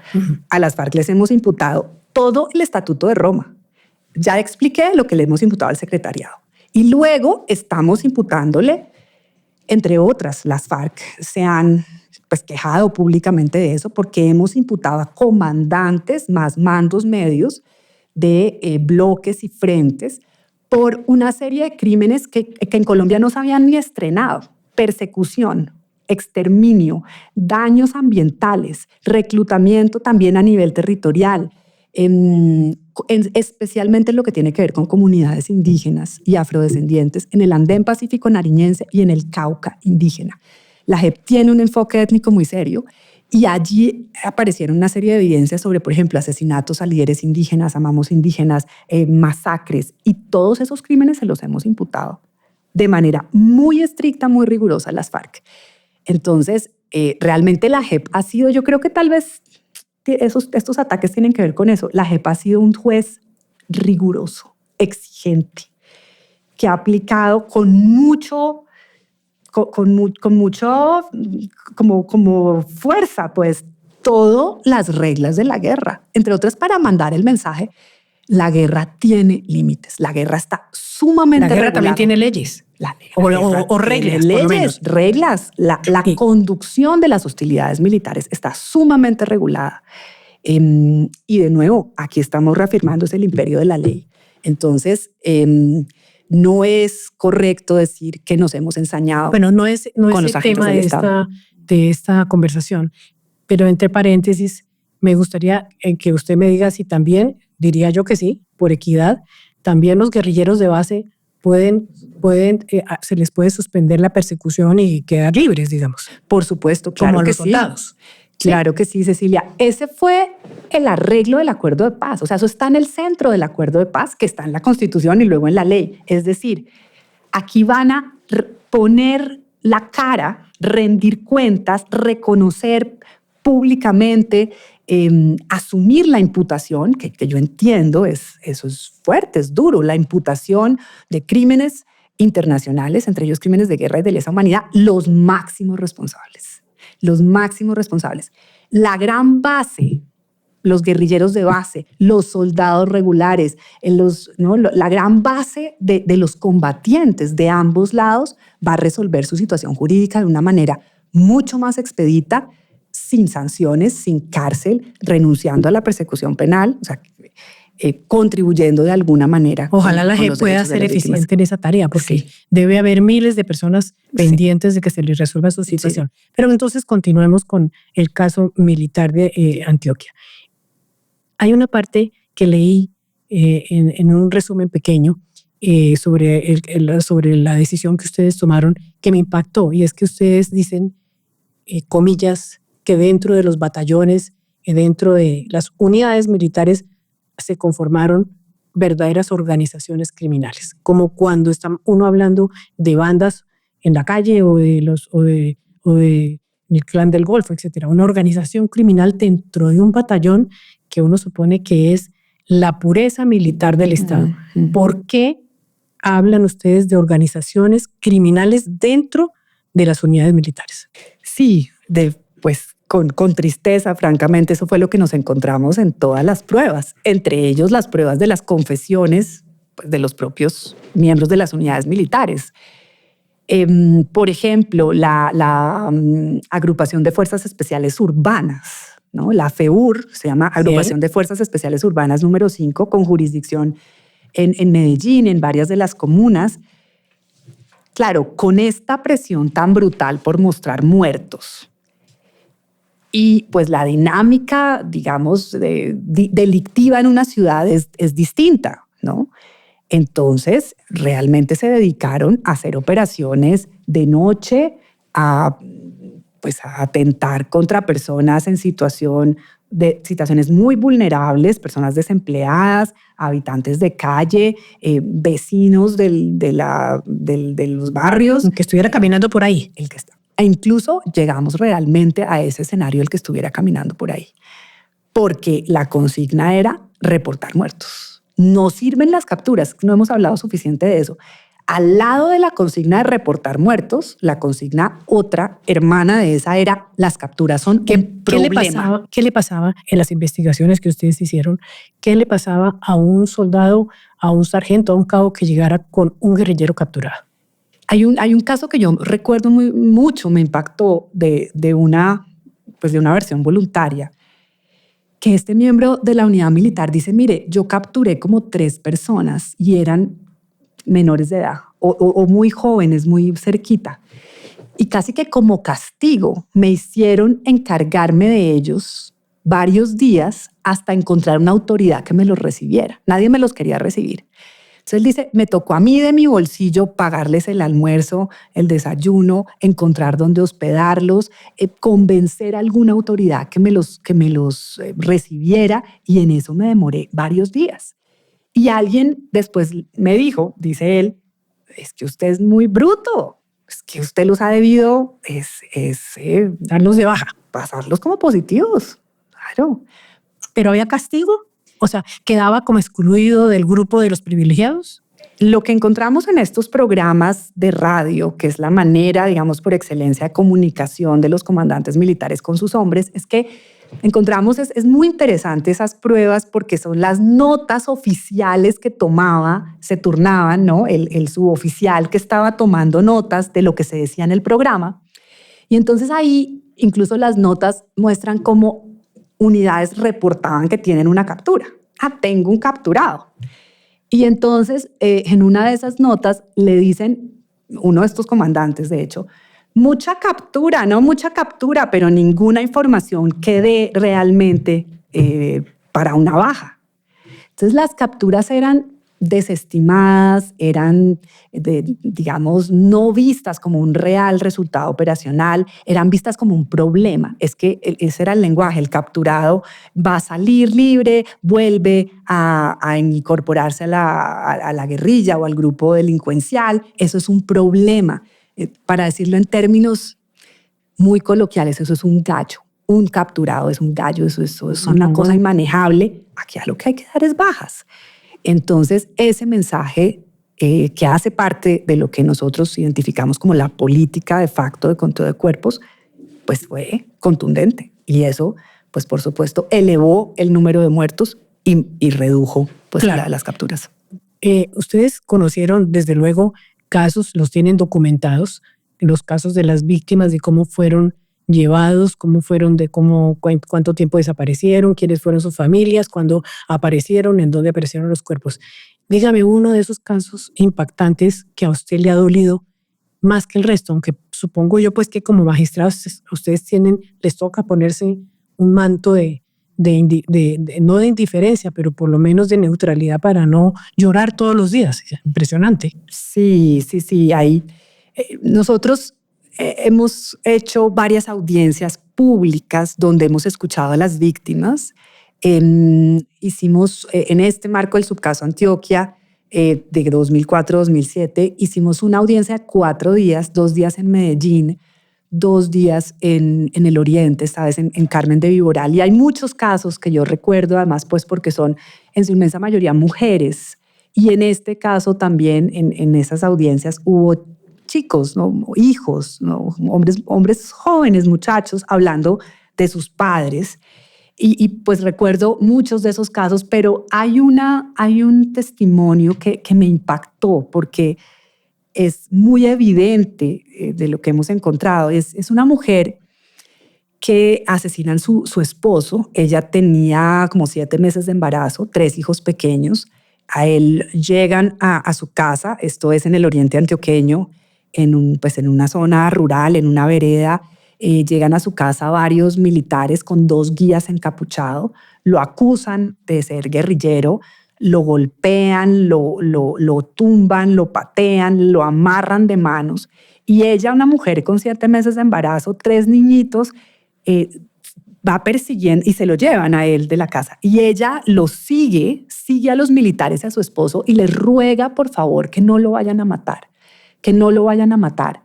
A las FARC les hemos imputado todo el Estatuto de Roma. Ya expliqué lo que le hemos imputado al secretariado. Y luego estamos imputándole, entre otras, las FARC se han quejado públicamente de eso, porque hemos imputado a comandantes más mandos medios de bloques y frentes por una serie de crímenes que en Colombia no se habían ni estrenado: persecución, exterminio, daños ambientales, reclutamiento también a nivel territorial, especialmente en lo que tiene que ver con comunidades indígenas y afrodescendientes en el Andén Pacífico nariñense y en el Cauca indígena. La JEP tiene un enfoque étnico muy serio y allí aparecieron una serie de evidencias sobre, por ejemplo, asesinatos a líderes indígenas, a mamos indígenas, masacres, y todos esos crímenes se los hemos imputado de manera muy estricta, muy rigurosa a las FARC. Entonces, realmente la JEP ha sido, yo creo que tal vez estos ataques tienen que ver con eso. La JEP ha sido un juez riguroso, exigente, que ha aplicado con mucho como fuerza, pues, todas las reglas de la guerra, entre otras para mandar el mensaje: la guerra tiene límites, la guerra está sumamente regulada. La guerra también tiene leyes. O reglas, leyes, por lo menos. Reglas. La conducción de las hostilidades militares está sumamente regulada. Y de nuevo, aquí estamos reafirmando el imperio de la ley. Entonces, no es correcto decir que nos hemos ensañado. Bueno, no es el tema de esta conversación, pero entre paréntesis, me gustaría que usted me diga si también, diría yo que sí, por equidad, también los guerrilleros de base se les puede suspender la persecución y quedar libres, digamos. Por supuesto, claro como a que los soldados. Sí. Claro que sí, Cecilia. Ese fue el arreglo del acuerdo de paz. O sea, eso está en el centro del acuerdo de paz, que está en la Constitución y luego en la ley. Es decir, aquí van a poner la cara, rendir cuentas, reconocer públicamente, asumir la imputación, que yo entiendo, eso es fuerte, es duro, la imputación de crímenes internacionales, entre ellos crímenes de guerra y de lesa humanidad, los máximos responsables. La gran base, los guerrilleros de base, los soldados regulares, la gran base de los combatientes de ambos lados va a resolver su situación jurídica de una manera mucho más expedita, sin sanciones, sin cárcel, renunciando a la persecución penal, o sea, contribuyendo de alguna manera. Ojalá la JEP pueda ser eficiente en esa tarea, porque debe haber miles de personas pendientes de que se les resuelva su situación. Sí. Pero entonces continuemos con el caso militar de Antioquia. Hay una parte que leí en un resumen pequeño sobre la decisión que ustedes tomaron que me impactó, y es que ustedes dicen, comillas, que dentro de los batallones, dentro de las unidades militares, se conformaron verdaderas organizaciones criminales, como cuando está uno hablando de bandas en la calle o de el Clan del Golfo, etcétera. Una organización criminal dentro de un batallón que uno supone que es la pureza militar del Estado. ¿Por qué hablan ustedes de organizaciones criminales dentro de las unidades militares? Sí, pues con tristeza, francamente, eso fue lo que nos encontramos en todas las pruebas, entre ellos las pruebas de las confesiones de los propios miembros de las unidades militares. Por ejemplo, la Agrupación de Fuerzas Especiales Urbanas, ¿no? La FEUR, se llama Agrupación de Fuerzas Especiales Urbanas número 5, con jurisdicción en Medellín, en varias de las comunas. Claro, con esta presión tan brutal por mostrar muertos, y pues la dinámica, digamos, delictiva en una ciudad es distinta, ¿no? Entonces, realmente se dedicaron a hacer operaciones de noche, a atentar contra personas en situaciones muy vulnerables, personas desempleadas, habitantes de calle, vecinos de los barrios. Que estuviera caminando por ahí. E incluso llegamos realmente a ese escenario, el que estuviera caminando por ahí, porque la consigna era reportar muertos. No sirven las capturas, no hemos hablado suficiente de eso. Al lado de la consigna de reportar muertos, la consigna otra, hermana de esa, era las capturas son un problema. ¿Qué le pasaba en las investigaciones que ustedes hicieron? ¿Qué le pasaba a un soldado, a un sargento, a un cabo que llegara con un guerrillero capturado? Hay un caso que yo recuerdo mucho, me impactó, de una versión voluntaria, que este miembro de la unidad militar dice, mire, yo capturé como 3 personas y eran menores de edad o muy jóvenes, muy cerquita. Y casi que como castigo me hicieron encargarme de ellos varios días hasta encontrar una autoridad que me los recibiera. Nadie me los quería recibir. Entonces él dice, me tocó a mí de mi bolsillo pagarles el almuerzo, el desayuno, encontrar dónde hospedarlos, convencer a alguna autoridad que me los recibiera, y en eso me demoré varios días. Y alguien después me dijo, dice él, es que usted es muy bruto, es que usted los ha debido darlos de baja, pasarlos como positivos, claro. ¿Pero había castigo? O sea, ¿quedaba como excluido del grupo de los privilegiados? Lo que encontramos en estos programas de radio, que es la manera, digamos, por excelencia de comunicación de los comandantes militares con sus hombres, es que encontramos, es muy interesante esas pruebas porque son las notas oficiales que se turnaban, ¿no? El suboficial que estaba tomando notas de lo que se decía en el programa. Y entonces ahí incluso las notas muestran cómo unidades reportaban que tienen una captura. Tengo un capturado. Y entonces, en una de esas notas le dicen, uno de estos comandantes, de hecho, mucha captura, pero ninguna información que dé realmente para una baja. Entonces, las capturas eran desestimadas, eran, digamos, no vistas como un real resultado operacional, eran vistas como un problema. Es que ese era el lenguaje, el capturado va a salir libre, vuelve a incorporarse a la guerrilla o al grupo delincuencial, eso es un problema. Para decirlo en términos muy coloquiales, eso es un gallo. Un capturado es un gallo, eso es una cosa inmanejable. Aquí a lo que hay que dar es bajas. Entonces, ese mensaje que hace parte de lo que nosotros identificamos como la política de facto de conteo de cuerpos, pues fue contundente. Y eso, pues por supuesto, elevó el número de muertos y redujo pues, claro, las capturas. Ustedes conocieron, desde luego, casos, los tienen documentados, los casos de las víctimas, de cómo fueron llevados, cómo fueron, cuánto tiempo desaparecieron, quiénes fueron sus familias, cuándo aparecieron, en dónde aparecieron los cuerpos. Dígame uno de esos casos impactantes que a usted le ha dolido más que el resto, aunque supongo yo pues que como magistrados ustedes les toca ponerse un manto no de indiferencia, pero por lo menos de neutralidad para no llorar todos los días. Impresionante. Sí. Ahí nosotros hemos hecho varias audiencias públicas donde hemos escuchado a las víctimas. Hicimos en este marco del subcaso Antioquia de 2004-2007, hicimos una audiencia de 4 días, 2 días en Medellín, 2 días en el Oriente, esta vez en Carmen de Viboral. Y hay muchos casos que yo recuerdo, además, pues porque son en su inmensa mayoría mujeres. Y en este caso también, en esas audiencias, hubo chicos, ¿no? Hijos, ¿no? Hombres jóvenes, muchachos, hablando de sus padres. Y pues recuerdo muchos de esos casos, pero hay un testimonio que me impactó porque es muy evidente de lo que hemos encontrado. Es una mujer que asesinan su esposo. Ella tenía como 7 meses de embarazo, 3 hijos pequeños. A él llegan a su casa, esto es en el oriente antioqueño, en una zona rural, en una vereda. Llegan a su casa varios militares con 2 guías encapuchados, lo acusan de ser guerrillero, lo golpean, lo tumban, lo patean, lo amarran de manos. Y ella, una mujer con 7 meses de embarazo, 3 niñitos, va persiguiendo y se lo llevan a él de la casa. Y ella lo sigue a los militares y a su esposo y les ruega, por favor, que no lo vayan a matar, que no lo vayan a matar.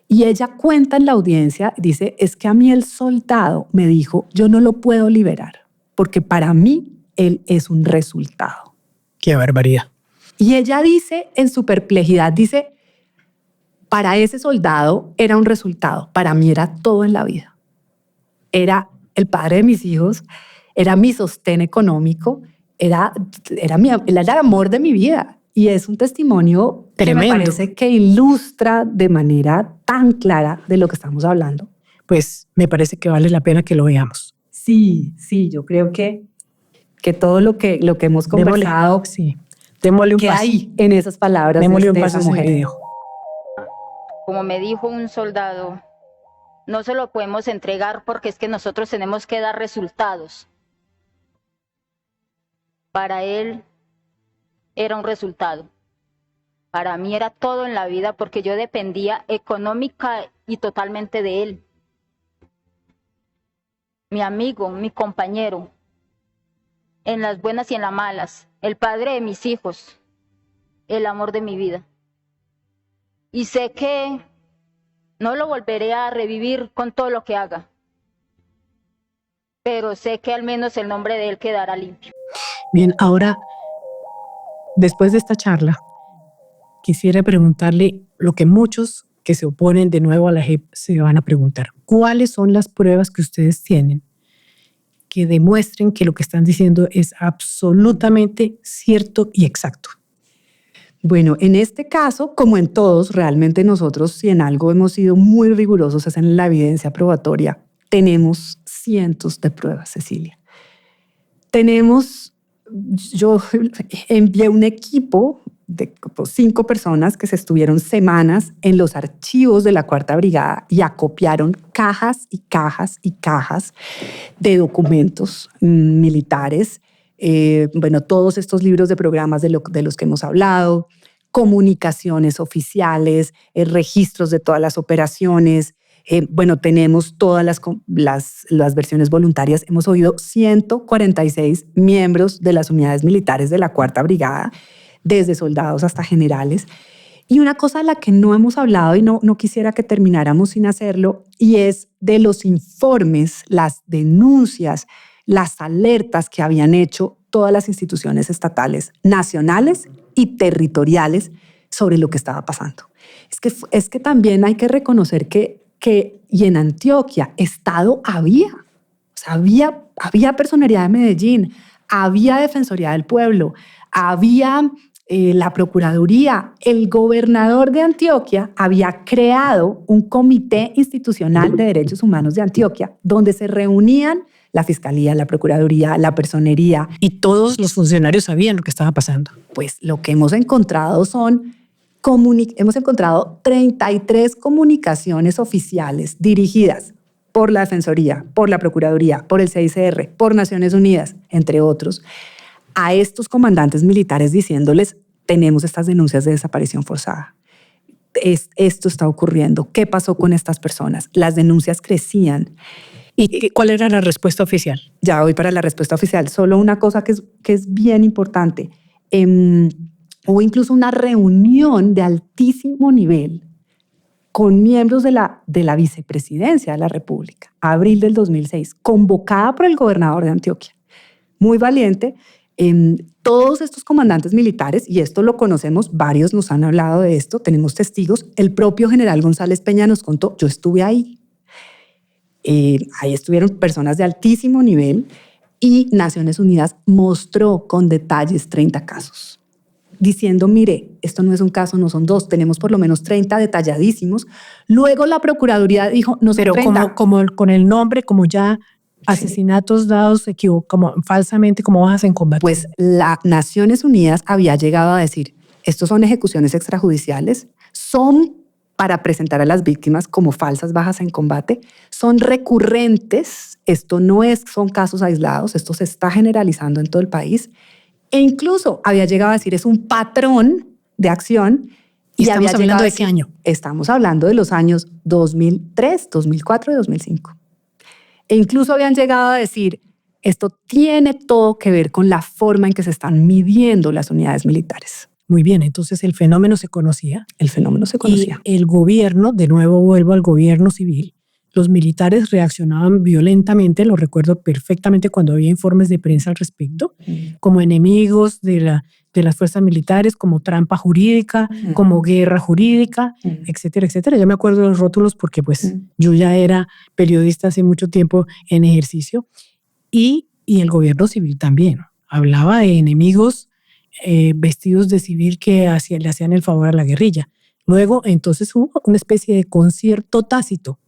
Y ella cuenta en la audiencia, dice, es que a mí el soldado me dijo, yo no lo puedo liberar, porque para mí él es un resultado. ¡Qué barbaridad! Y ella dice, en su perplejidad, dice, para ese soldado era un resultado, para mí era todo en la vida. Era el padre de mis hijos, era mi sostén económico, era el amor de mi vida. Y es un testimonio tremendo, que me parece que ilustra de manera tan clara de lo que estamos hablando. Pues me parece que vale la pena que lo veamos. Sí, yo creo que todo lo que hemos conversado, démosle un que paso hay en esas palabras démosle un de paso esa mujer. video. Como me dijo un soldado, no se lo podemos entregar porque es que nosotros tenemos que dar resultados. Para él era un resultado. Para mí era todo en la vida porque yo dependía económica y totalmente de él. Mi amigo, mi compañero, en las buenas y en las malas, el padre de mis hijos, el amor de mi vida. Y sé que no lo volveré a revivir con todo lo que haga, pero sé que al menos el nombre de él quedará limpio. Bien, ahora, después de esta charla, quisiera preguntarle lo que muchos que se oponen de nuevo a la JEP se van a preguntar. ¿Cuáles son las pruebas que ustedes tienen que demuestren que lo que están diciendo es absolutamente cierto y exacto? Bueno, en este caso, como en todos, realmente nosotros, si en algo hemos sido muy rigurosos, es en la evidencia probatoria. Tenemos cientos de pruebas, Cecilia. Yo envié un equipo de 5 personas que se estuvieron semanas en los archivos de la 4ª Brigada y acopiaron cajas y cajas y cajas de documentos militares bueno, todos estos libros de programas de los que hemos hablado, comunicaciones oficiales, registros de todas las operaciones. Bueno, tenemos todas las versiones voluntarias. Hemos oído 146 miembros de las unidades militares de la Cuarta Brigada, desde soldados hasta generales. Y una cosa de la que no hemos hablado y no quisiera que termináramos sin hacerlo, y es de los informes, las denuncias, las alertas que habían hecho todas las instituciones estatales, nacionales y territoriales sobre lo que estaba pasando. Es que también hay que reconocer que y en Antioquia, Estado había. O sea, había Personería de Medellín, había Defensoría del Pueblo, había la Procuraduría. El gobernador de Antioquia había creado un comité institucional de derechos humanos de Antioquia, donde se reunían la Fiscalía, la Procuraduría, la Personería. Y todos los funcionarios sabían lo que estaba pasando. Pues lo que hemos encontrado hemos encontrado 33 comunicaciones oficiales dirigidas por la Defensoría, por la Procuraduría, por el CICR, por Naciones Unidas, entre otros, a estos comandantes militares diciéndoles: tenemos estas denuncias de desaparición forzada. Esto está ocurriendo. ¿Qué pasó con estas personas? Las denuncias crecían. ¿Y cuál era la respuesta oficial? Ya voy para la respuesta oficial. Solo una cosa que es bien importante. Hubo incluso una reunión de altísimo nivel con miembros de la vicepresidencia de la República, abril del 2006, convocada por el gobernador de Antioquia. Muy valiente. Todos estos comandantes militares, y esto lo conocemos, varios nos han hablado de esto, tenemos testigos. El propio general González Peña nos contó, yo estuve ahí. Ahí estuvieron personas de altísimo nivel y Naciones Unidas mostró con detalles 30 casos, diciendo: mire, esto no es un caso, no son dos, tenemos por lo menos 30 detalladísimos. Luego la Procuraduría dijo: no son 30. Pero como con el nombre, como ya asesinatos dados como falsamente como bajas en combate. Pues las Naciones Unidas había llegado a decir: estos son ejecuciones extrajudiciales, son para presentar a las víctimas como falsas bajas en combate, son recurrentes, esto no son casos aislados, esto se está generalizando en todo el país, e incluso había llegado a decir: es un patrón de acción. ¿Y estamos hablando de qué año? Estamos hablando de los años 2003, 2004 y 2005. E incluso habían llegado a decir: esto tiene todo que ver con la forma en que se están midiendo las unidades militares. Muy bien, entonces el fenómeno se conocía. El fenómeno se conocía. Y el gobierno, de nuevo vuelvo al gobierno civil, los militares reaccionaban violentamente, lo recuerdo perfectamente cuando había informes de prensa al respecto, como enemigos de las fuerzas militares, como trampa jurídica, como guerra jurídica, etcétera, etcétera. Yo me acuerdo de los rótulos porque pues yo ya era periodista hace mucho tiempo en ejercicio, y el gobierno civil también hablaba de enemigos vestidos de civil que le hacían el favor a la guerrilla. Luego, entonces, hubo una especie de concierto tácito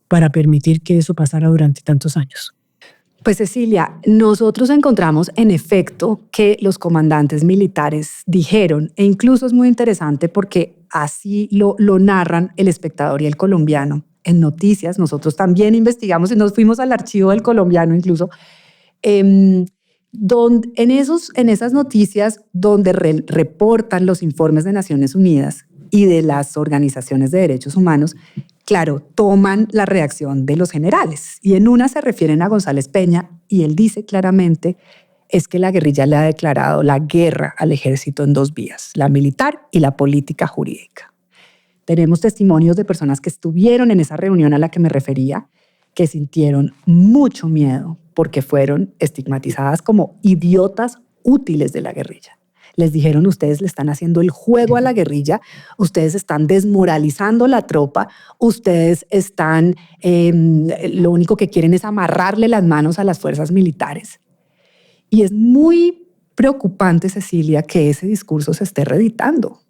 para permitir que eso pasara durante tantos años. Pues Cecilia, nosotros encontramos en efecto que los comandantes militares dijeron, e incluso es muy interesante porque así lo narran El Espectador y El Colombiano en noticias. Nosotros también investigamos y nos fuimos al archivo del Colombiano incluso, en esas noticias donde reportan los informes de Naciones Unidas y de las organizaciones de derechos humanos, claro, toman la reacción de los generales. Y en una se refieren a González Peña y él dice claramente es que la guerrilla le ha declarado la guerra al ejército en dos vías, la militar y la política jurídica. Tenemos testimonios de personas que estuvieron en esa reunión a la que me refería, que sintieron mucho miedo porque fueron estigmatizadas como idiotas útiles de la guerrilla. Les dijeron: ustedes le están haciendo el juego a la guerrilla, ustedes están desmoralizando la tropa, ustedes están, lo único que quieren es amarrarle las manos a las fuerzas militares. Y es muy preocupante, Cecilia, que ese discurso se esté reeditando.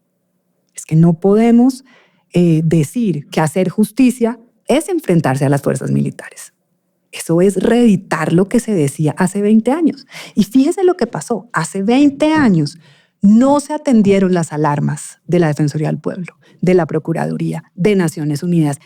Es que no podemos decir que hacer justicia es enfrentarse a las fuerzas militares. Eso es reeditar lo que se decía hace 20 años. Y fíjese lo que pasó. Hace 20 años no se atendieron las alarmas de la Defensoría del Pueblo, de la Procuraduría, de Naciones Unidas,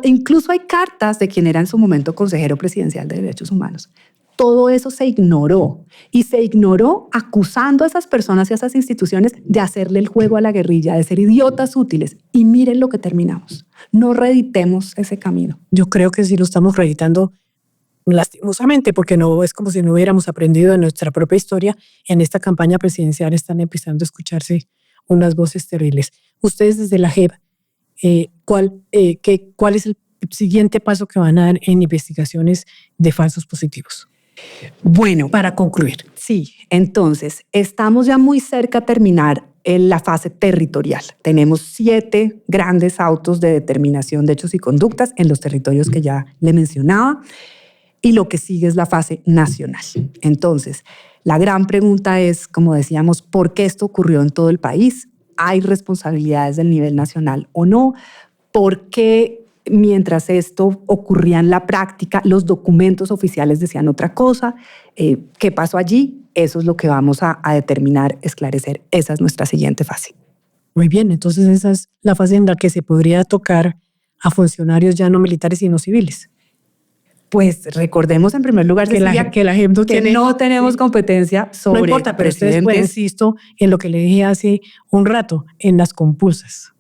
incluso hay cartas de quien era en su momento consejero presidencial de Derechos Humanos. Todo eso se ignoró y se ignoró acusando a esas personas y a esas instituciones de hacerle el juego a la guerrilla, de ser idiotas útiles. Y miren lo que terminamos. No reeditemos ese camino. Yo creo que sí lo estamos reeditando lastimosamente, porque no es como si no hubiéramos aprendido de nuestra propia historia. En esta campaña presidencial están empezando a escucharse unas voces terribles. Ustedes desde la JEP, ¿cuál es el siguiente paso que van a dar en investigaciones de falsos positivos? Bueno, Para concluir. sí, entonces estamos ya muy cerca de terminar la fase territorial. Tenemos 7 grandes autos de determinación de hechos y conductas en los territorios que ya le mencionaba. Y lo que sigue es la fase nacional. Entonces, la gran pregunta es, como decíamos, ¿por qué esto ocurrió en todo el país? ¿Hay responsabilidades del nivel nacional o no? ¿Por qué mientras esto ocurría en la práctica, los documentos oficiales decían otra cosa? ¿Qué pasó allí? Eso es lo que vamos a determinar, esclarecer. Esa es nuestra siguiente fase. Muy bien, entonces esa es la fase en la que se podría tocar a funcionarios ya no militares sino civiles. Pues recordemos en primer lugar, Que la JEP no tiene... no tenemos competencia sobre No importa, pero ustedes pueden, insisto, en lo que le dije hace un rato, en las compulsas.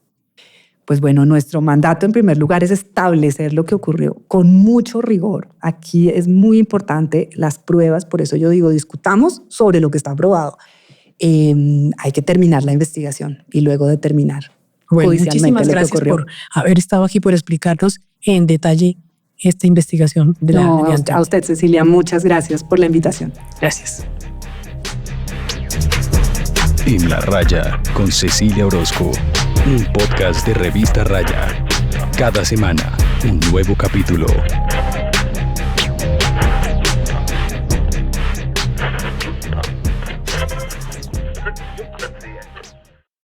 Pues bueno, nuestro mandato en primer lugar es establecer lo que ocurrió con mucho rigor. Aquí es muy importante las pruebas, por eso yo digo, discutamos sobre lo que está probado. Hay que terminar la investigación y luego determinar judicialmente muchísimas gracias por haber estado aquí, por explicarnos en detalle esta investigación de la mediante. A usted, Cecilia, muchas gracias por la invitación. Gracias. En la Raya con Cecilia Orozco, un podcast de Revista Raya. Cada semana, un nuevo capítulo.